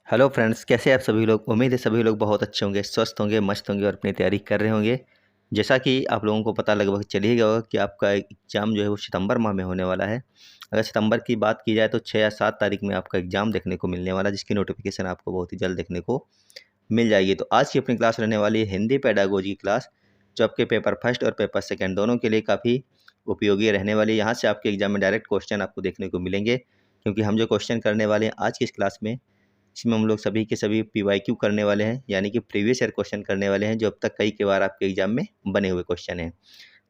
Hello friends, कैसे हैं आप सभी लोग। उम्मीद है सभी लोग बहुत अच्छे होंगे, स्वस्थ होंगे, मस्त होंगे और अपनी तैयारी कर रहे होंगे। जैसा कि आप लोगों को पता लगभग चल ही गया होगा कि आपका एग्ज़ाम जो है वो सितंबर माह में होने वाला है। अगर सितंबर की बात की जाए तो 6 या 7 तारीख में आपका एग्ज़ाम देखने को मिलने वाला है, जिसकी नोटिफिकेशन आपको बहुत ही जल्द देखने को मिल जाएगी। तो आज की अपनी क्लास रहने वाली है हिंदी पेडागोजी की क्लास, जो आपके पेपर फर्स्ट और पेपर सेकंड दोनों के लिए काफ़ी उपयोगी रहने वाली है। यहाँ से आपके एग्ज़ाम में डायरेक्ट क्वेश्चन आपको देखने को मिलेंगे, क्योंकि हम जो क्वेश्चन करने वाले हैं आज की इस क्लास में, इसमें हम लोग सभी के सभी पीवाईक्यू करने वाले हैं, यानी कि प्रीवियस ईयर क्वेश्चन करने वाले हैं, जो अब तक कई बार आपके एग्जाम में बने हुए क्वेश्चन हैं।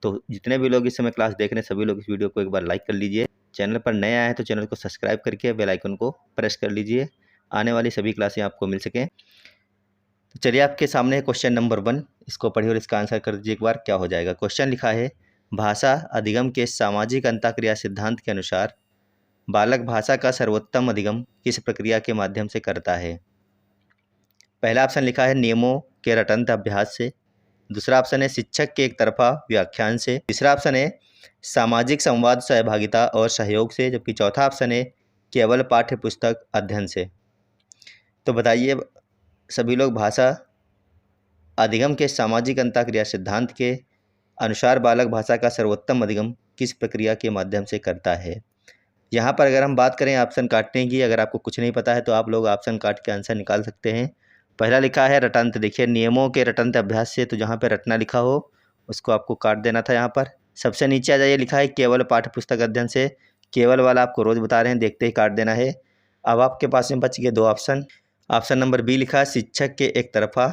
तो जितने भी लोग इस समय क्लास देख रहे हैं सभी लोग इस वीडियो को एक बार लाइक कर लीजिए। चैनल पर नए आए हैं तो चैनल को सब्सक्राइब करके बेल आइकन को प्रेस कर लीजिए, आने वाली सभी क्लासें आपको मिल सकें। तो चलिए, आपके सामने है क्वेश्चन नंबर 1, इसको पढ़िए और इसका आंसर कर दीजिए एक बार, क्या हो जाएगा। क्वेश्चन लिखा है, भाषा अधिगम के सामाजिक अंतःक्रिया सिद्धांत के अनुसार बालक भाषा का सर्वोत्तम अधिगम किस प्रक्रिया के माध्यम से करता है। पहला ऑप्शन लिखा है नियमों के रटंत अभ्यास से, दूसरा ऑप्शन है शिक्षक के एक तरफा व्याख्यान से, तीसरा ऑप्शन है सामाजिक संवाद, सहभागिता और सहयोग से, जबकि चौथा ऑप्शन है केवल पाठ्य पुस्तक अध्ययन से। तो बताइए सभी लोग, भाषा अधिगम के सामाजिक अंतःक्रिया सिद्धांत के अनुसार बालक भाषा का सर्वोत्तम अधिगम किस प्रक्रिया के माध्यम से करता है। यहाँ पर अगर हम बात करें ऑप्शन काटने की, अगर आपको कुछ नहीं पता है तो आप लोग ऑप्शन काट के आंसर निकाल सकते हैं। पहला लिखा है रटंत, देखिए नियमों के रटंत अभ्यास से, तो जहाँ पे रटना लिखा हो उसको आपको काट देना था। यहाँ पर सबसे नीचे आ जाइए, लिखा है केवल पाठ्य पुस्तक अध्ययन से, केवल वाला आपको रोज बता रहे हैं, देखते ही काट देना है। अब आपके पास में बच गए 2 ऑप्शन। ऑप्शन नंबर बी लिखा है शिक्षक के एक तरफा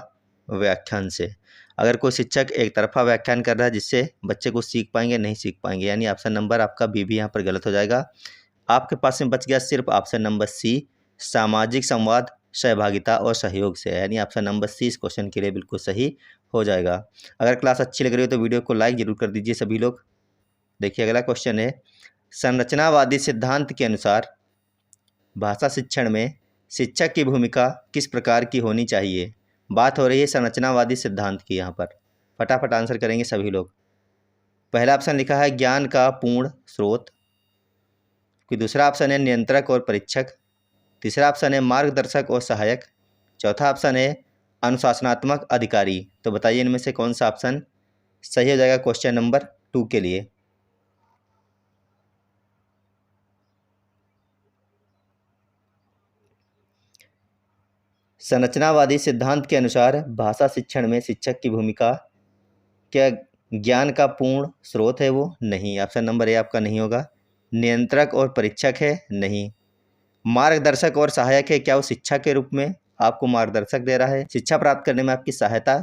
व्याख्यान से। अगर कोई शिक्षक एक तरफा व्याख्यान कर रहा है जिससे बच्चे कुछ सीख पाएंगे, नहीं सीख पाएंगे, यानी ऑप्शन नंबर आपका बी भी यहाँ पर गलत हो जाएगा। आपके पास में बच गया सिर्फ ऑप्शन नंबर सी, सामाजिक संवाद, सहभागिता और सहयोग से, यानी ऑप्शन नंबर सी इस क्वेश्चन के लिए बिल्कुल सही हो जाएगा। अगर क्लास अच्छी लग रही हो तो वीडियो को लाइक जरूर कर दीजिए सभी लोग। देखिए अगला क्वेश्चन है, संरचनावादी सिद्धांत के अनुसार भाषा शिक्षण में शिक्षक की भूमिका किस प्रकार की होनी चाहिए। बात हो रही है संरचनावादी सिद्धांत की। यहाँ पर फटाफट आंसर करेंगे सभी लोग। पहला ऑप्शन लिखा है ज्ञान का पूर्ण स्रोत, कोई दूसरा ऑप्शन है नियंत्रक और परीक्षक, तीसरा ऑप्शन है मार्गदर्शक और सहायक, चौथा ऑप्शन है अनुशासनात्मक अधिकारी। तो बताइए इनमें से कौन सा ऑप्शन सही हो जाएगा क्वेश्चन नंबर 2 के लिए। संरचनावादी सिद्धांत के अनुसार भाषा शिक्षण में शिक्षक की भूमिका क्या ज्ञान का पूर्ण स्रोत है वो? नहीं, ऑप्शन नंबर ए आपका नहीं होगा। नियंत्रक और परीक्षक है? नहीं। मार्गदर्शक और सहायक है? क्या वो शिक्षा के रूप में आपको मार्गदर्शक दे रहा है, शिक्षा प्राप्त करने में आपकी सहायता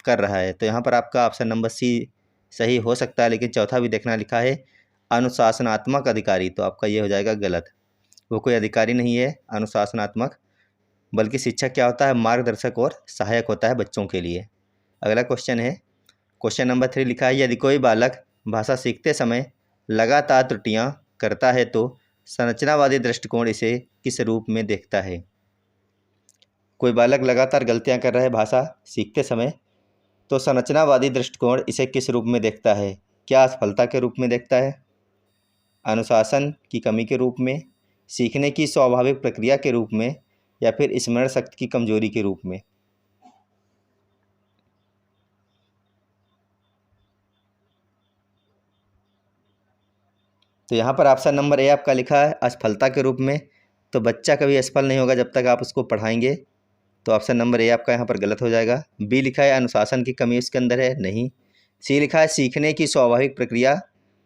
कर रहा है? तो यहाँ पर आपका ऑप्शन नंबर सी सही हो सकता है, लेकिन चौथा भी देखना लिखा है अनुशासनात्मक अधिकारी, तो आपका ये हो जाएगा गलत। वो कोई अधिकारी नहीं है अनुशासनात्मक, बल्कि शिक्षक क्या होता है, मार्गदर्शक और सहायक होता है बच्चों के लिए। अगला क्वेश्चन है, क्वेश्चन नंबर 3 लिखा है, यदि कोई बालक भाषा सीखते समय लगातार त्रुटियां करता है तो संरचनावादी दृष्टिकोण इसे किस रूप में देखता है। कोई बालक लगातार गलतियां कर रहा है भाषा सीखते समय, तो संरचनावादी दृष्टिकोण इसे किस रूप में देखता है। क्या असफलता के रूप में देखता है, अनुशासन की कमी के रूप में, सीखने की स्वाभाविक प्रक्रिया के रूप में, या फिर स्मरण शक्ति की कमजोरी के रूप में। तो यहाँ पर ऑप्शन नंबर ए आपका लिखा है असफलता के रूप में। तो बच्चा कभी असफल नहीं होगा जब तक आप उसको पढ़ाएंगे, तो ऑप्शन नंबर ए आपका यहाँ पर गलत हो जाएगा। बी लिखा है अनुशासन की कमी उसके अंदर है? नहीं। सी लिखा है सीखने की स्वाभाविक प्रक्रिया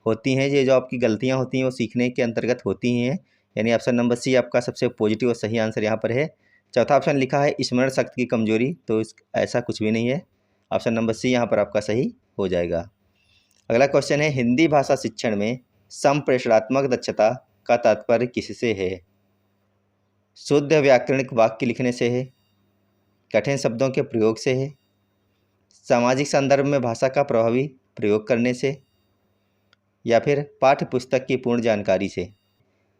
होती हैं, ये जो आपकी गलतियाँ होती हैं वो सीखने के अंतर्गत होती हैं, यानी ऑप्शन नंबर सी आपका सबसे पॉजिटिव और सही आंसर यहाँ पर है। चौथा ऑप्शन लिखा है स्मरण शक्ति की कमजोरी, तो ऐसा कुछ भी नहीं है, ऑप्शन नंबर सी यहाँ पर आपका सही हो जाएगा। अगला क्वेश्चन है, हिंदी भाषा शिक्षण में संप्रेषणात्मक दक्षता का तात्पर्य किससे है। शुद्ध व्याकरणिक वाक्य लिखने से है, कठिन शब्दों के प्रयोग से है, सामाजिक संदर्भ में भाषा का प्रभावी प्रयोग करने से, या फिर पाठ्य पुस्तक की पूर्ण जानकारी से।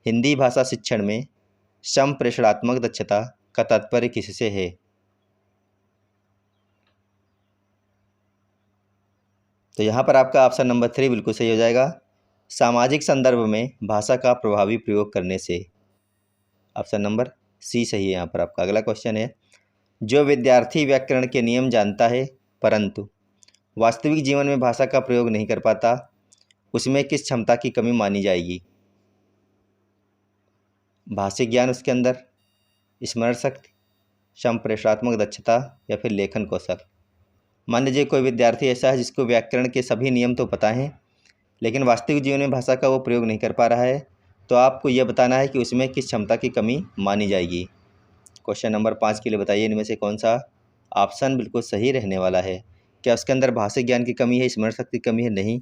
हिंदी भाषा शिक्षण में संप्रेषणात्मक दक्षता का तात्पर्य किससे है। तो यहाँ पर आपका ऑप्शन नंबर 3 बिल्कुल सही हो जाएगा, सामाजिक संदर्भ में भाषा का प्रभावी प्रयोग करने से, ऑप्शन नंबर सी सही है यहाँ पर आपका। अगला क्वेश्चन है, जो विद्यार्थी व्याकरण के नियम जानता है परंतु वास्तविक जीवन में भाषा का प्रयोग नहीं कर पाता, उसमें किस क्षमता की कमी मानी जाएगी? भाषिक ज्ञान उसके अंदर, स्मरण शक्ति, संप्रेषणात्मक दक्षता या फिर लेखन कौशल। मान लीजिए कोई विद्यार्थी ऐसा है जिसको व्याकरण के सभी नियम तो पता हैं, लेकिन वास्तविक जीवन में भाषा का वो प्रयोग नहीं कर पा रहा है, तो आपको यह बताना है कि उसमें किस क्षमता की कमी मानी जाएगी। क्वेश्चन नंबर 5 के लिए बताइए इनमें से कौन सा ऑप्शन बिल्कुल सही रहने वाला है। क्या उसके अंदर भाषिक ज्ञान की कमी है, स्मरण शक्ति की कमी है? नहीं।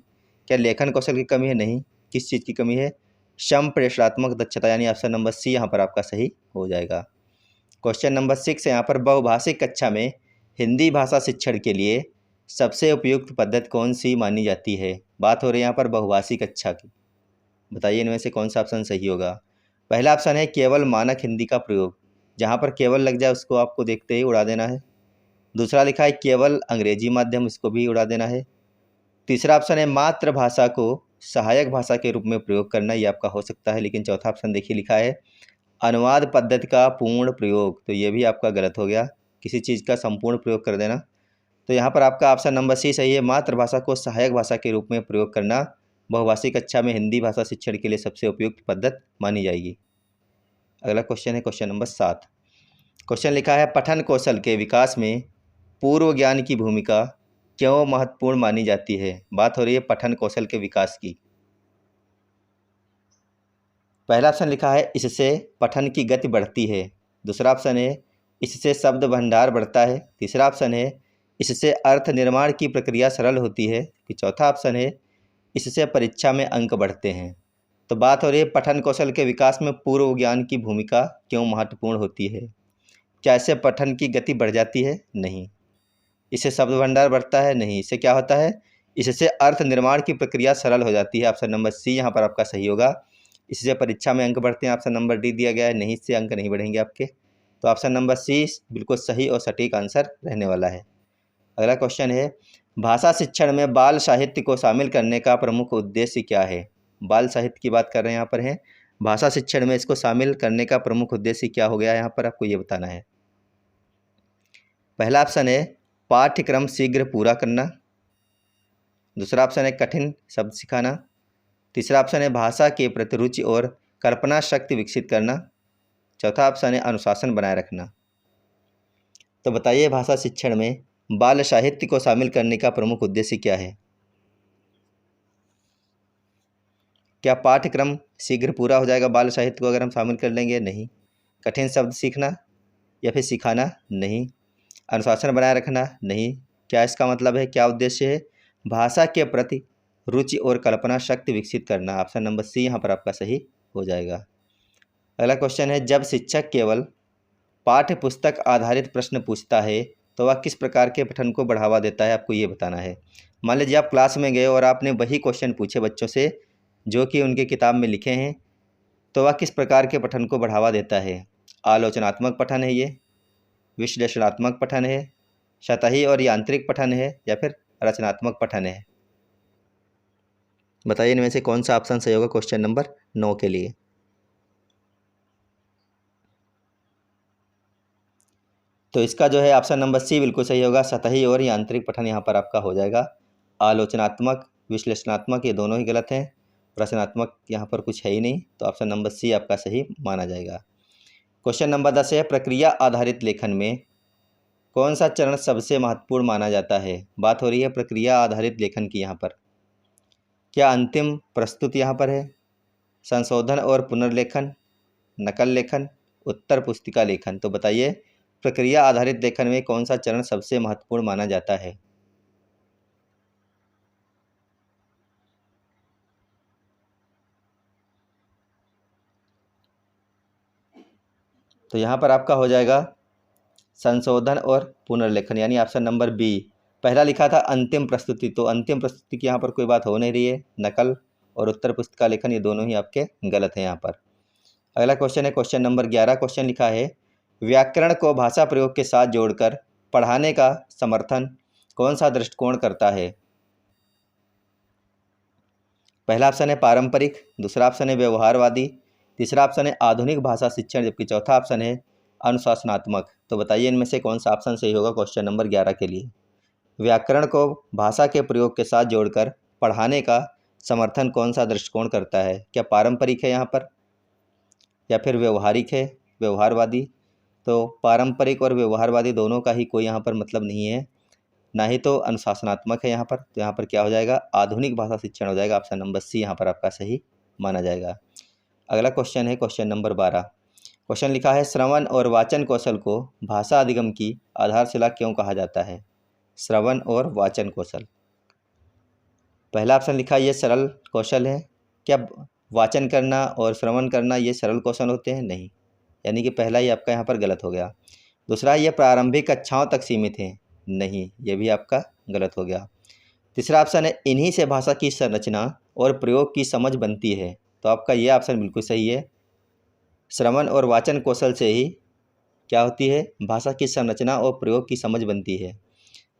क्या लेखन कौशल की कमी है? नहीं। किस चीज़ की कमी है? संप्रेषणात्मक दक्षता, यानी ऑप्शन नंबर सी यहाँ पर आपका सही हो जाएगा। क्वेश्चन नंबर 6 है यहाँ पर, बहुभाषिक कक्षा में हिंदी भाषा शिक्षण के लिए सबसे उपयुक्त पद्धति कौन सी मानी जाती है? बात हो रही है यहाँ पर बहुभाषिक कक्षा की। बताइए इनमें से कौन सा ऑप्शन सही होगा। पहला ऑप्शन है केवल मानक हिंदी का प्रयोग, जहाँ पर केवल लग जाए उसको आपको देखते ही उड़ा देना है। दूसरा लिखा है केवल अंग्रेजी माध्यम, इसको भी उड़ा देना है। तीसरा ऑप्शन है मातृभाषा को सहायक भाषा के रूप में प्रयोग करना, ये आपका हो सकता है। लेकिन चौथा ऑप्शन देखिए लिखा है अनुवाद पद्धति का पूर्ण प्रयोग, तो ये भी आपका गलत हो गया, किसी चीज़ का संपूर्ण प्रयोग कर देना। तो यहाँ पर आपका ऑप्शन नंबर सी सही है, मातृभाषा को सहायक भाषा के रूप में प्रयोग करना बहुभाषिक कक्षा में हिंदी भाषा शिक्षण के लिए सबसे उपयुक्त पद्धति मानी जाएगी। अगला क्वेश्चन है क्वेश्चन नंबर 7। क्वेश्चन लिखा है पठन कौशल के विकास में पूर्व ज्ञान की भूमिका क्यों महत्वपूर्ण मानी जाती है? बात हो रही है पठन कौशल के विकास की। पहला ऑप्शन लिखा है इससे पठन की गति बढ़ती है। दूसरा ऑप्शन है इससे शब्द भंडार बढ़ता है। तीसरा ऑप्शन है इससे अर्थ निर्माण की प्रक्रिया सरल होती है। फिर चौथा ऑप्शन है इससे परीक्षा में अंक बढ़ते हैं। तो बात हो रही है पठन कौशल के विकास में पूर्व ज्ञान की भूमिका क्यों महत्वपूर्ण होती है। क्या इससे पठन की गति बढ़ जाती है? नहीं। इससे शब्द भंडार बढ़ता है? नहीं। इससे क्या होता है? इससे अर्थ निर्माण की प्रक्रिया सरल हो जाती है। ऑप्शन नंबर सी यहाँ पर आपका सही होगा। इससे परीक्षा में अंक बढ़ते हैं, ऑप्शन नंबर डी दिया गया है। नहीं, इससे अंक नहीं बढ़ेंगे आपके। तो ऑप्शन नंबर सी बिल्कुल सही और सटीक आंसर रहने वाला है। अगला क्वेश्चन है भाषा शिक्षण में बाल साहित्य को शामिल करने का प्रमुख उद्देश्य क्या है? बाल साहित्य की बात कर रहे हैं यहाँ पर है, भाषा शिक्षण में इसको शामिल करने का प्रमुख उद्देश्य क्या हो गया यहाँ पर आपको ये बताना है। पहला ऑप्शन है पाठ्यक्रम शीघ्र पूरा करना। दूसरा ऑप्शन है कठिन शब्द सिखाना। तीसरा ऑप्शन है भाषा के प्रति रुचि और कल्पना शक्ति विकसित करना। चौथा ऑप्शन है अनुशासन बनाए रखना। तो बताइए भाषा शिक्षण में बाल साहित्य को शामिल करने का प्रमुख उद्देश्य क्या है? क्या पाठ्यक्रम शीघ्र पूरा हो जाएगा बाल साहित्य को अगर हम शामिल कर लेंगे? नहीं। कठिन शब्द सीखना या फिर सिखाना? नहीं। अनुशासन बनाए रखना? नहीं। क्या इसका मतलब है, क्या उद्देश्य है? भाषा के प्रति रुचि और कल्पना शक्ति विकसित करना। ऑप्शन नंबर सी यहाँ पर आपका सही हो जाएगा। अगला क्वेश्चन है जब शिक्षक केवल पाठ्य पुस्तक आधारित प्रश्न पूछता है तो वह किस प्रकार के पठन को बढ़ावा देता है? आपको ये बताना है। मान लीजिए आप क्लास में गए और आपने वही क्वेश्चन पूछे बच्चों से जो कि उनके किताब में लिखे हैं, तो वह किस प्रकार के पठन को बढ़ावा देता है? आलोचनात्मक पठन है ये, विश्लेषणात्मक पठन है, सतही और यांत्रिक पठन है, या फिर रचनात्मक पठन है? बताइए इनमें से कौन सा ऑप्शन सही होगा क्वेश्चन नंबर 9 के लिए। तो इसका जो है ऑप्शन नंबर सी बिल्कुल सही होगा, सतही और यांत्रिक पठन यहाँ पर आपका हो जाएगा। आलोचनात्मक, विश्लेषणात्मक ये दोनों ही गलत हैं, रचनात्मक यहाँ पर कुछ है ही नहीं, तो ऑप्शन नंबर सी आपका सही माना जाएगा। क्वेश्चन नंबर 10 है प्रक्रिया आधारित लेखन में कौन सा चरण सबसे महत्वपूर्ण माना जाता है? बात हो रही है प्रक्रिया आधारित लेखन की यहाँ पर। क्या अंतिम प्रस्तुत यहाँ पर है, संशोधन और पुनर्लेखन, नकल लेखन, उत्तर पुस्तिका लेखन? तो बताइए प्रक्रिया आधारित लेखन में कौन सा चरण सबसे महत्वपूर्ण माना जाता है? तो यहाँ पर आपका हो जाएगा संशोधन और पुनर्लेखन, यानी ऑप्शन नंबर बी। पहला लिखा था अंतिम प्रस्तुति, तो अंतिम प्रस्तुति की यहाँ पर कोई बात हो नहीं रही है। नकल और उत्तर पुस्तिका लेखन ये दोनों ही आपके गलत हैं यहाँ पर। अगला क्वेश्चन है क्वेश्चन नंबर 11। क्वेश्चन लिखा है व्याकरण को भाषा प्रयोग के साथ जोड़कर पढ़ाने का समर्थन कौन सा दृष्टिकोण करता है? पहला ऑप्शन है पारंपरिक, दूसरा ऑप्शन है व्यवहारवादी, तीसरा ऑप्शन है आधुनिक भाषा शिक्षण, जबकि चौथा ऑप्शन है अनुशासनात्मक। तो बताइए इनमें से कौन सा ऑप्शन सही होगा क्वेश्चन नंबर 11 के लिए। व्याकरण को भाषा के प्रयोग के साथ जोड़कर पढ़ाने का समर्थन कौन सा दृष्टिकोण करता है? क्या पारंपरिक है यहाँ पर, या फिर व्यवहारिक है, व्यवहारवादी? तो पारंपरिक और व्यवहारवादी दोनों का ही कोई यहाँ पर मतलब नहीं है, ना ही तो अनुशासनात्मक है यहाँ पर। तो यहाँ पर क्या हो जाएगा, आधुनिक भाषा शिक्षण हो जाएगा। ऑप्शन नंबर सी यहाँ पर आपका सही माना जाएगा। अगला क्वेश्चन है क्वेश्चन नंबर 12। क्वेश्चन लिखा है, श्रवण और वाचन कौशल को भाषा अधिगम की आधारशिला क्यों कहा जाता है? श्रवण और वाचन कौशल। पहला ऑप्शन लिखा है ये सरल कौशल है। क्या वाचन करना और श्रवण करना ये सरल कौशल होते हैं? नहीं, यानी कि पहला ही आपका यहाँ पर गलत हो गया। दूसरा, ये प्रारंभिक कक्षाओं तक सीमित हैं। नहीं, ये भी आपका गलत हो गया। तीसरा ऑप्शन है, इन्हीं से भाषा की संरचना और प्रयोग की समझ बनती है। तो आपका ये ऑप्शन बिल्कुल सही है। श्रवण और वाचन कौशल से ही क्या होती है, भाषा की संरचना और प्रयोग की समझ बनती है।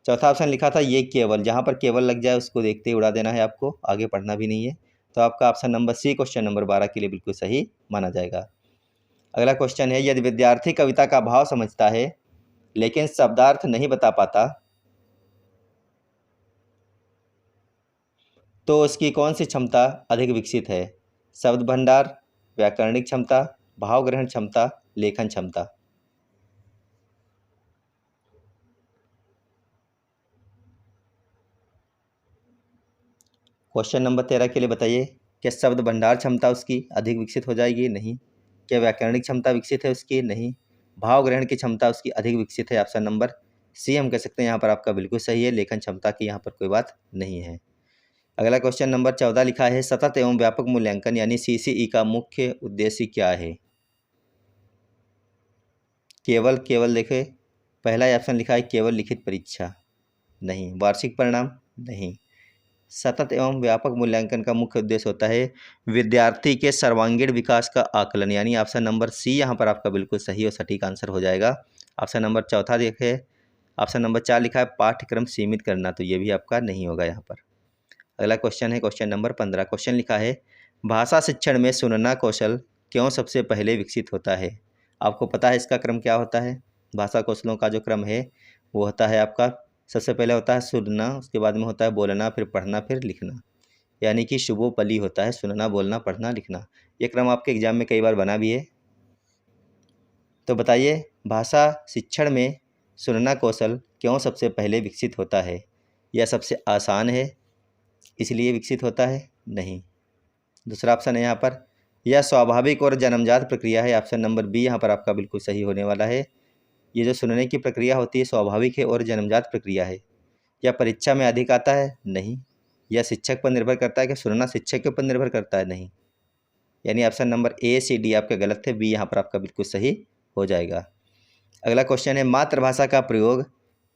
चौथा ऑप्शन लिखा था ये केवल, जहाँ पर केवल लग जाए उसको देखते ही उड़ा देना है, आपको आगे पढ़ना भी नहीं है। तो आपका option number C question number 12 के लिए बिल्कुल सही माना जाएगा। अगला क्वेश्चन है, यदि विद्यार्थी कविता का भाव समझता है लेकिन शब्दार्थ नहीं बता पाता तो उसकी कौन सी क्षमता अधिक विकसित है? शब्द भंडार, व्याकरणिक क्षमता, भाव ग्रहण क्षमता, लेखन क्षमता। क्वेश्चन नंबर 13 के लिए बताइए, क्या शब्द भंडार क्षमता उसकी अधिक विकसित हो जाएगी? नहीं। क्या व्याकरणिक क्षमता विकसित है उसकी? नहीं। भाव ग्रहण की क्षमता उसकी अधिक विकसित है। ऑप्शन नंबर सी हम कह सकते हैं यहाँ पर आपका बिल्कुल सही है। लेखन क्षमता की यहाँ पर कोई बात नहीं है। अगला क्वेश्चन नंबर 14 लिखा है, सतत एवं व्यापक मूल्यांकन यानी सीसीई का मुख्य उद्देश्य क्या है? केवल, केवल देखे पहला ऑप्शन लिखा है केवल लिखित परीक्षा। नहीं। वार्षिक परिणाम? नहीं। सतत एवं व्यापक मूल्यांकन का मुख्य उद्देश्य होता है विद्यार्थी के सर्वांगीण विकास का आकलन, यानी ऑप्शन नंबर सी यहाँ पर आपका बिल्कुल सही और सटीक आंसर हो जाएगा। ऑप्शन नंबर चौथा देखे, ऑप्शन नंबर 4 लिखा है पाठ्यक्रम सीमित करना, तो ये भी आपका नहीं होगा यहाँ पर। अगला क्वेश्चन है क्वेश्चन नंबर 15। क्वेश्चन लिखा है, भाषा शिक्षण में सुनना कौशल क्यों सबसे पहले विकसित होता है? आपको पता है इसका क्रम क्या होता है? भाषा कौशलों का जो क्रम है वो होता है आपका, सबसे पहले होता है सुनना, उसके बाद में होता है बोलना, फिर पढ़ना, फिर लिखना, यानी कि शुभोपली होता है सुनना, बोलना, पढ़ना, लिखना। ये क्रम आपके एग्जाम में कई बार बना भी है। तो बताइए, भाषा शिक्षण में सुनना कौशल क्यों सबसे पहले विकसित होता है? यह सबसे आसान है इसलिए विकसित होता है? नहीं। दूसरा ऑप्शन है यहाँ पर, यह स्वाभाविक और जन्मजात प्रक्रिया है। ऑप्शन नंबर बी यहाँ पर आपका बिल्कुल सही होने वाला है। ये जो सुनने की प्रक्रिया होती है स्वाभाविक है और जन्मजात प्रक्रिया है। या परीक्षा में अधिक आता है? नहीं। या शिक्षक पर निर्भर करता है? कि सुनना शिक्षक के ऊपर निर्भर करता है? नहीं। यानी option number A C D आपके गलत थे, बी यहाँ पर आपका बिल्कुल सही हो जाएगा। अगला क्वेश्चन है, मातृभाषा का प्रयोग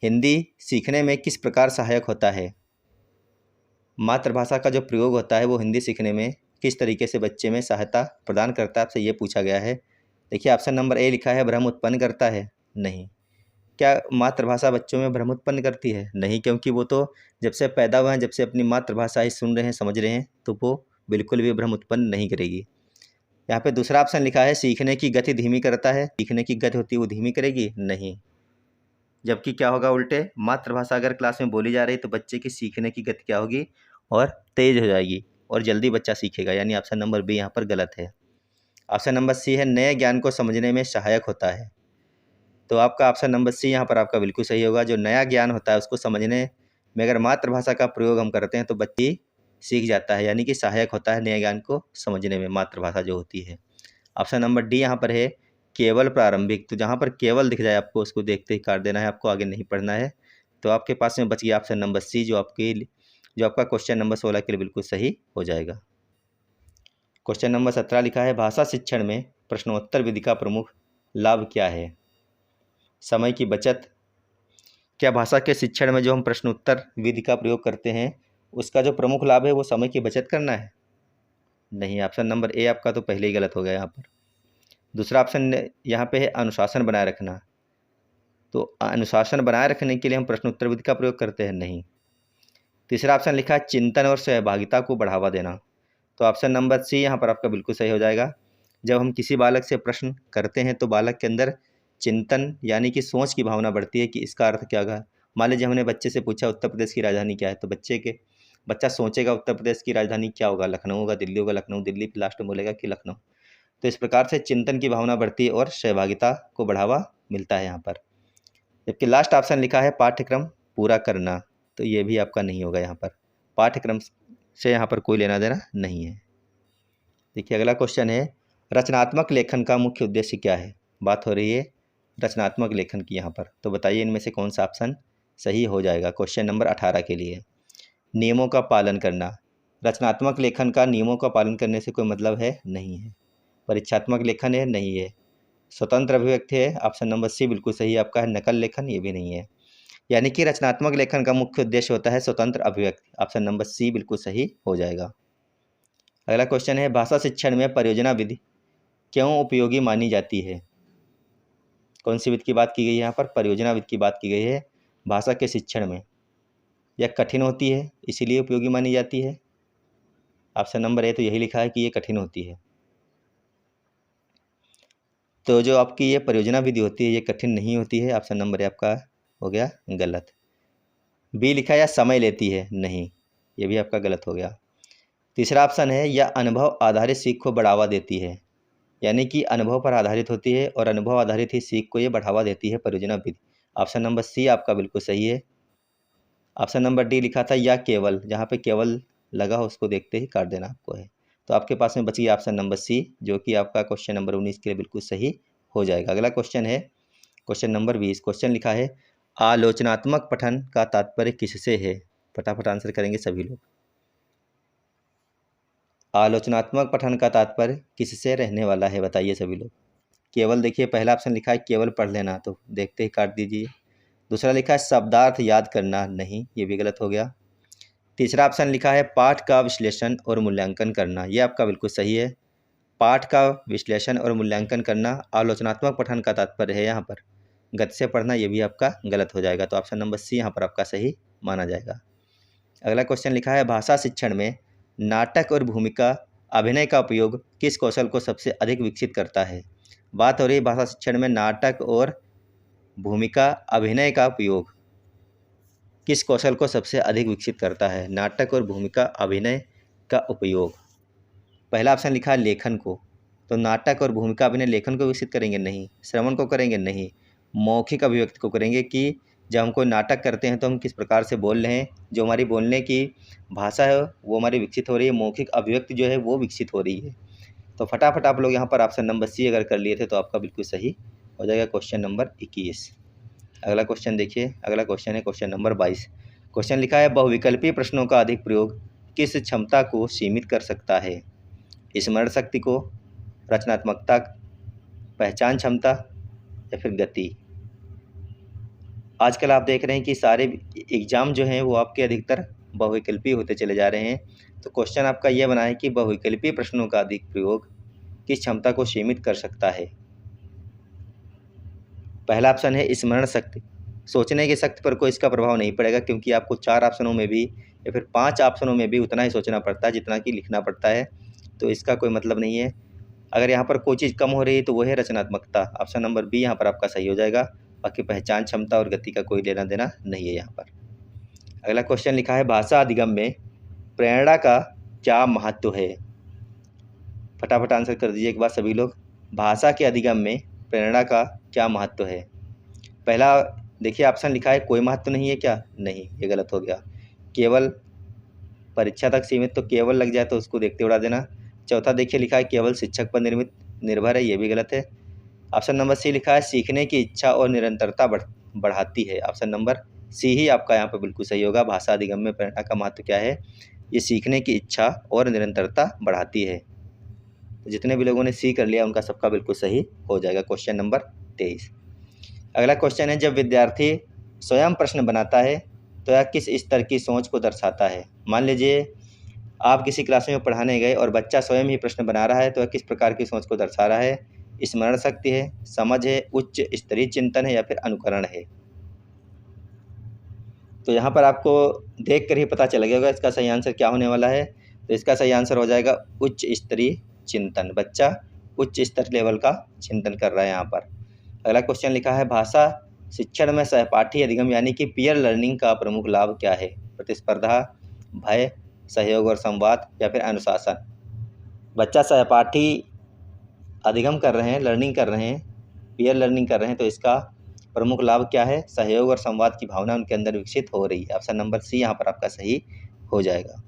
हिंदी सीखने में किस प्रकार सहायक होता है? मातृभाषा का जो प्रयोग होता है वो हिंदी सीखने में किस तरीके से बच्चे में सहायता प्रदान करता है, आपसे ये पूछा गया है। देखिए ऑप्शन नंबर ए लिखा है भ्रम उत्पन्न करता है। नहीं। क्या मातृभाषा बच्चों में भ्रम उत्पन्न करती है? नहीं, क्योंकि वो तो जब से पैदा हुए हैं, जब से अपनी मातृभाषा ही सुन रहे हैं, समझ रहे हैं, तो वो बिल्कुल भी भ्रम उत्पन्न नहीं करेगी। यहाँ पे दूसरा ऑप्शन लिखा है सीखने की गति धीमी करता है। सीखने की गति होती है वो धीमी करेगी? नहीं। जबकि क्या होगा उल्टे, मातृभाषा अगर क्लास में बोली जा रही है तो बच्चे की सीखने की गति क्या होगी, और तेज हो जाएगी और जल्दी बच्चा सीखेगा। यानी ऑप्शन नंबर बी यहाँ पर गलत है। ऑप्शन नंबर सी है नए ज्ञान को समझने में सहायक होता है। तो आपका ऑप्शन नंबर सी यहाँ पर आपका बिल्कुल सही होगा। जो नया ज्ञान होता है उसको समझने में अगर मातृभाषा का प्रयोग हम करते हैं तो बच्ची सीख जाता है, यानी कि सहायक होता है नए ज्ञान को समझने में मातृभाषा जो होती है। ऑप्शन नंबर डी यहाँ पर है केवल प्रारंभिक। तो जहाँ पर केवल दिख जाए आपको उसको देखते ही काट देना है, आपको आगे नहीं पढ़ना है। तो आपके पास में बच गया ऑप्शन नंबर सी, जो आपका क्वेश्चन नंबर 16 के लिए बिल्कुल सही हो जाएगा। क्वेश्चन नंबर 17 लिखा है, भाषा शिक्षण में प्रश्नोत्तर विधि का प्रमुख लाभ क्या है? समय की बचत। क्या भाषा के शिक्षण में जो हम प्रश्नोत्तर विधि का प्रयोग करते हैं उसका जो प्रमुख लाभ है वो समय की बचत करना है? नहीं। ऑप्शन नंबर ए आपका तो पहले ही गलत हो गया यहाँ पर। दूसरा ऑप्शन यहाँ पे है अनुशासन बनाए रखना। तो अनुशासन बनाए रखने के लिए हम प्रश्नोत्तर विधि का प्रयोग करते हैं? नहीं। तीसरा ऑप्शन लिखा है चिंतन और सहभागिता को बढ़ावा देना। तो ऑप्शन नंबर सी यहाँ पर आपका बिल्कुल सही हो जाएगा। जब हम किसी बालक से प्रश्न करते हैं तो बालक के अंदर चिंतन यानी कि सोच की भावना बढ़ती है कि इसका अर्थ क्या होगा। मान लीजिए हमने बच्चे से पूछा उत्तर प्रदेश की राजधानी क्या है, तो बच्चा सोचेगा उत्तर प्रदेश की राजधानी क्या होगा, लखनऊ होगा, दिल्ली होगा, लखनऊ दिल्ली पे लास्ट में बोलेगा कि लखनऊ। तो इस प्रकार से चिंतन की भावना बढ़ती है और सहभागिता को बढ़ावा मिलता है यहाँ पर। जबकि लास्ट ऑप्शन लिखा है पाठ्यक्रम पूरा करना, तो ये भी आपका नहीं होगा यहाँ पर। पाठ्यक्रम से यहाँ पर कोई लेना देना नहीं है। देखिए अगला क्वेश्चन है, रचनात्मक लेखन का मुख्य उद्देश्य क्या है। बात हो रही है रचनात्मक लेखन की यहाँ पर, तो बताइए इनमें से कौन सा ऑप्शन सही हो जाएगा क्वेश्चन नंबर 18 के लिए। नियमों का पालन करना, रचनात्मक लेखन का नियमों का पालन करने से कोई मतलब है नहीं है। परीक्षात्मक लेखन है नहीं है। स्वतंत्र अभिव्यक्ति है, ऑप्शन नंबर सी बिल्कुल सही आपका है। नकल लेखन ये भी नहीं है। यानी कि रचनात्मक लेखन का मुख्य उद्देश्य होता है स्वतंत्र अभिव्यक्ति, ऑप्शन नंबर सी बिल्कुल सही हो जाएगा। अगला क्वेश्चन है, भाषा शिक्षण में परियोजना विधि क्यों उपयोगी मानी जाती है। कौन सी विधि की बात की गई है यहाँ पर, परियोजना विधि की बात की गई है भाषा के शिक्षण में। यह कठिन होती है इसीलिए उपयोगी मानी जाती है, ऑप्शन नंबर ए तो यही लिखा है कि ये कठिन होती है। तो जो आपकी ये परियोजना विधि होती है ये कठिन नहीं होती है, ऑप्शन नंबर ए आपका हो गया गलत। बी लिखा है या समय लेती है, नहीं, ये भी आपका गलत हो गया। तीसरा ऑप्शन है या अनुभव आधारित सीख को बढ़ावा देती है, यानी कि अनुभव पर आधारित होती है और अनुभव आधारित ही सीख को ये बढ़ावा देती है परियोजना विधि, ऑप्शन नंबर सी आपका बिल्कुल सही है। ऑप्शन नंबर डी लिखा था या केवल, जहाँ पे केवल लगा हो उसको देखते ही काट देना आपको है। तो आपके पास में बची ऑप्शन नंबर सी, जो कि आपका क्वेश्चन नंबर 19 के लिए बिल्कुल सही हो जाएगा। अगला क्वेश्चन है क्वेश्चन नंबर 20। क्वेश्चन लिखा है आलोचनात्मक पठन का तात्पर्य किससे है। फटाफट आंसर करेंगे सभी लोग। आलोचनात्मक पठन का तात्पर्य किससे रहने वाला है, बताइए सभी लोग। केवल देखिए पहला ऑप्शन लिखा है केवल पढ़ लेना, तो देखते ही काट दीजिए। दूसरा लिखा है शब्दार्थ याद करना, नहीं, ये भी गलत हो गया। तीसरा ऑप्शन लिखा है पाठ का विश्लेषण और मूल्यांकन करना, ये आपका बिल्कुल सही है। पाठ का विश्लेषण और मूल्यांकन करना आलोचनात्मक पठन का तात्पर्य है यहाँ पर। गति से पढ़ना ये भी आपका गलत हो जाएगा, तो ऑप्शन नंबर सी यहाँ पर आपका सही माना जाएगा। अगला क्वेश्चन लिखा है भाषा शिक्षण में नाटक और भूमिका अभिनय का उपयोग किस कौशल को सबसे अधिक विकसित करता है। बात हो रही है भाषा शिक्षण में नाटक और भूमिका अभिनय का उपयोग किस कौशल को सबसे अधिक विकसित करता है। नाटक और भूमिका अभिनय का उपयोग, पहला ऑप्शन लिखा है लेखन को, तो नाटक और भूमिका अभिनय लेखन को विकसित करेंगे, नहीं। श्रवण को करेंगे, नहीं। मौखिक अभिव्यक्ति को करेंगे कि जब हम कोई नाटक करते हैं तो हम किस प्रकार से बोल रहे हैं, जो हमारी बोलने की भाषा है वो हमारी विकसित हो रही है, मौखिक अभिव्यक्ति जो है वो विकसित हो रही है। तो फटाफट आप लोग यहाँ पर ऑप्शन नंबर सी अगर कर लिए थे तो आपका बिल्कुल सही हो जाएगा क्वेश्चन नंबर 21। अगला क्वेश्चन देखिए, अगला क्वेश्चन है क्वेश्चन नंबर 22। क्वेश्चन लिखा है बहुविकल्पीय प्रश्नों का अधिक प्रयोग किस क्षमता को सीमित कर सकता है। स्मरण शक्ति को, रचनात्मकता, पहचान क्षमता या फिर गति। आजकल आप देख रहे हैं कि सारे एग्जाम जो हैं वो आपके अधिकतर बहुविकल्पीय होते चले जा रहे हैं। तो क्वेश्चन आपका यह बना है कि बहुविकल्पीय प्रश्नों का अधिक प्रयोग किस क्षमता को सीमित कर सकता है। पहला ऑप्शन है स्मरण शक्ति, सोचने की शक्ति पर कोई इसका प्रभाव नहीं पड़ेगा, क्योंकि आपको 4 ऑप्शनों में भी या फिर 5 ऑप्शनों में भी उतना ही सोचना पड़ता है जितना कि लिखना पड़ता है, तो इसका कोई मतलब नहीं है। अगर यहाँ पर कोई चीज़ कम हो रही है तो वो है रचनात्मकता, ऑप्शन नंबर बी यहाँ पर आपका सही हो जाएगा। बाकी पहचान क्षमता और गति का कोई लेना देना नहीं है यहाँ पर। अगला क्वेश्चन लिखा है भाषा अधिगम में प्रेरणा का क्या महत्व है। फटाफट आंसर कर दीजिए एक बार सभी लोग। भाषा के अधिगम में प्रेरणा का क्या महत्व है। पहला देखिए ऑप्शन लिखा है कोई महत्व नहीं है क्या, नहीं, ये गलत हो गया। केवल परीक्षा तक सीमित, तो केवल लग जाए तो उसको देखते उड़ा देना। चौथा देखिए लिखा है केवल शिक्षक पर निर्भर है, ये भी गलत है। ऑप्शन नंबर सी लिखा है सीखने की इच्छा और निरंतरता बढ़ाती है, ऑप्शन नंबर सी ही आपका यहाँ पर बिल्कुल सही होगा। भाषा अधिगम में प्रेरणा का महत्व क्या है, ये सीखने की इच्छा और निरंतरता बढ़ाती है। तो जितने भी लोगों ने सी कर लिया उनका सबका बिल्कुल सही हो जाएगा क्वेश्चन नंबर 23। अगला क्वेश्चन है जब विद्यार्थी स्वयं प्रश्न बनाता है तो यह किस स्तर की सोच को दर्शाता है। मान लीजिए आप किसी क्लास में पढ़ाने गए और बच्चा स्वयं ही प्रश्न बना रहा है, तो यह किस प्रकार की सोच को दर्शा रहा है। स्मरण शक्ति है, समझ है, उच्च स्तरीय चिंतन है या फिर अनुकरण है। तो यहाँ पर आपको देख कर ही पता चल गया होगा इसका सही आंसर क्या होने वाला है। तो इसका सही आंसर हो जाएगा उच्च स्तरीय चिंतन। बच्चा उच्च स्तर लेवल का चिंतन कर रहा है यहाँ पर। अगला क्वेश्चन लिखा है भाषा शिक्षण में सहपाठी अधिगम यानी कि पीयर लर्निंग का प्रमुख लाभ क्या है? प्रतिस्पर्धा, भय, सहयोग और संवाद या फिर अनुशासन। बच्चा सहपाठी अधिगम कर रहे हैं, लर्निंग कर रहे हैं, पीयर लर्निंग कर रहे हैं, तो इसका प्रमुख लाभ क्या है? सहयोग और संवाद की भावना उनके अंदर विकसित हो रही है। ऑप्शन नंबर सी यहाँ पर आपका सही हो जाएगा।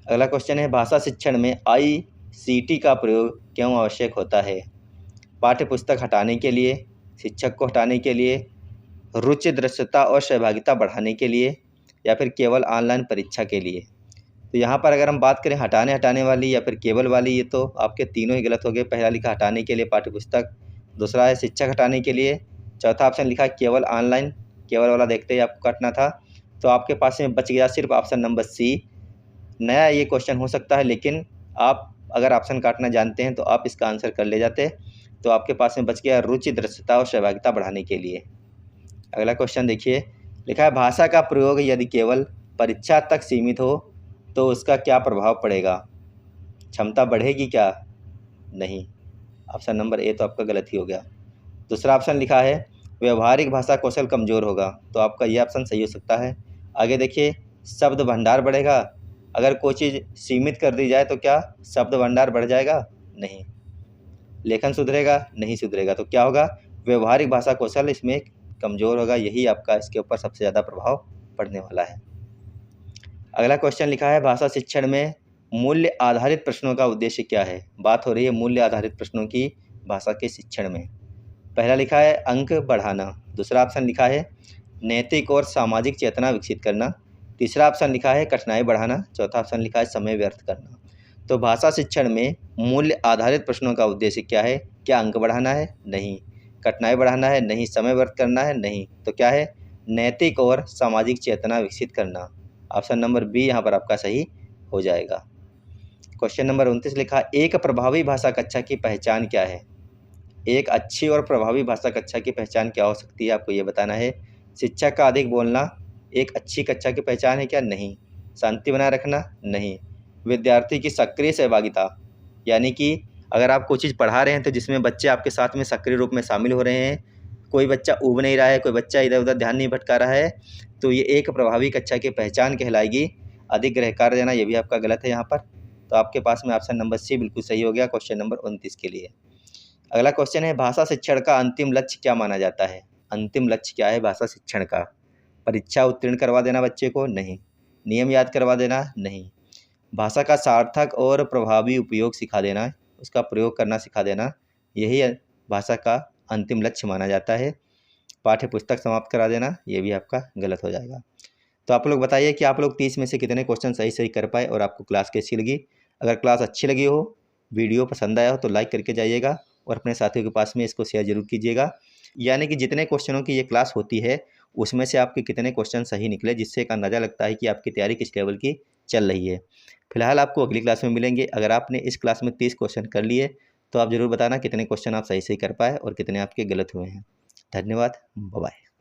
अगला क्वेश्चन है भाषा शिक्षण में ICT का प्रयोग क्यों आवश्यक होता है? पाठ्य पुस्तक हटाने के लिए, शिक्षक को हटाने के लिए, रुचि, दृश्यता और सहभागिता बढ़ाने के लिए या फिर केवल ऑनलाइन परीक्षा के लिए। तो यहाँ पर अगर हम बात करें हटाने वाली या फिर केवल वाली, ये तो आपके तीनों ही गलत हो गए। पहला लिखा हटाने के लिए पाठ्य पुस्तक, दूसरा है शिक्षक हटाने के लिए, चौथा ऑप्शन लिखा केवल ऑनलाइन। केवल वाला देखते ही आपको काटना था, तो आपके पास में बच गया सिर्फ ऑप्शन नंबर सी। नया ये क्वेश्चन हो सकता है, लेकिन आप अगर ऑप्शन काटना जानते हैं तो आप इसका आंसर कर ले जाते। तो आपके पास में बच गया रुचि, दृश्यता और सहभागिता बढ़ाने के लिए। अगला क्वेश्चन देखिए, लिखा है भाषा का प्रयोग यदि केवल परीक्षा तक सीमित हो तो उसका क्या प्रभाव पड़ेगा? क्षमता बढ़ेगी क्या? नहीं। ऑप्शन नंबर ए तो आपका गलत ही हो गया। दूसरा ऑप्शन लिखा है व्यवहारिक भाषा कौशल कमज़ोर होगा, तो आपका ये ऑप्शन सही हो सकता है। आगे देखिए, शब्द भंडार बढ़ेगा। अगर कोई चीज़ सीमित कर दी जाए तो क्या शब्द भंडार बढ़ जाएगा? नहीं। लेखन सुधरेगा? नहीं सुधरेगा। तो क्या होगा? व्यवहारिक भाषा कौशल इसमें कमज़ोर होगा। यही आपका इसके ऊपर सबसे ज़्यादा प्रभाव पड़ने वाला है। अगला क्वेश्चन लिखा है भाषा शिक्षण में मूल्य आधारित प्रश्नों का उद्देश्य क्या है? बात हो रही है मूल्य आधारित प्रश्नों की भाषा के शिक्षण में। पहला लिखा है अंक बढ़ाना, दूसरा ऑप्शन लिखा है नैतिक और सामाजिक चेतना विकसित करना, तीसरा ऑप्शन लिखा है कठिनाई बढ़ाना, चौथा ऑप्शन लिखा है समय व्यर्थ करना। तो भाषा शिक्षण में मूल्य आधारित प्रश्नों का उद्देश्य क्या है? क्या अंक बढ़ाना है? नहीं। कठिनाई बढ़ाना है? नहीं। समय व्यर्थ करना है? नहीं। तो क्या है? नैतिक और सामाजिक चेतना विकसित करना। ऑप्शन नंबर बी यहाँ पर आपका सही हो जाएगा। क्वेश्चन नंबर 29 लिखा, एक प्रभावी भाषा कक्षा की पहचान क्या है? एक अच्छी और प्रभावी भाषा कक्षा की पहचान क्या हो सकती है? आपको ये बताना है। शिक्षक का अधिक बोलना एक अच्छी कक्षा की पहचान है क्या? नहीं। शांति बनाए रखना? नहीं। विद्यार्थी की सक्रिय सहभागिता, यानी कि अगर आप कोई चीज़ पढ़ा रहे हैं तो जिसमें बच्चे आपके साथ में सक्रिय रूप में शामिल हो रहे हैं, कोई बच्चा ऊब नहीं रहा है, कोई बच्चा इधर उधर ध्यान नहीं भटका रहा है, तो ये एक प्रभावी कक्षा की पहचान कहलाएगी। अधिक गृह कार्य देना, ये भी आपका गलत है यहाँ पर। तो आपके पास में ऑप्शन नंबर सी बिल्कुल सही हो गया क्वेश्चन नंबर 29 के लिए। अगला क्वेश्चन है भाषा शिक्षण का अंतिम लक्ष्य क्या माना जाता है? अंतिम लक्ष्य क्या है भाषा शिक्षण का? परीक्षा उत्तीर्ण करवा देना बच्चे को? नहीं। नियम याद करवा देना? नहीं। भाषा का सार्थक और प्रभावी उपयोग सिखा देना, उसका प्रयोग करना सिखा देना, यही भाषा का अंतिम लक्ष्य माना जाता है। पाठ्य पुस्तक समाप्त करा देना, ये भी आपका गलत हो जाएगा। तो आप लोग बताइए कि आप लोग 30 में से कितने क्वेश्चन सही कर पाए और आपको क्लास कैसी लगी? अगर क्लास अच्छी लगी हो, वीडियो पसंद आया हो तो लाइक करके जाइएगा और अपने साथियों के पास में इसको शेयर जरूर कीजिएगा। यानी कि जितने क्वेश्चनों की ये क्लास होती है उसमें से आपके कितने क्वेश्चन सही निकले, जिससे एक अंदाज़ा लगता है कि आपकी तैयारी किस लेवल की चल रही है। फिलहाल आपको अगली क्लास में मिलेंगे। अगर आपने इस क्लास में 30 क्वेश्चन कर लिए तो आप ज़रूर बताना कितने क्वेश्चन आप सही कर पाए और कितने आपके गलत हुए हैं। धन्यवाद, बाय बाय।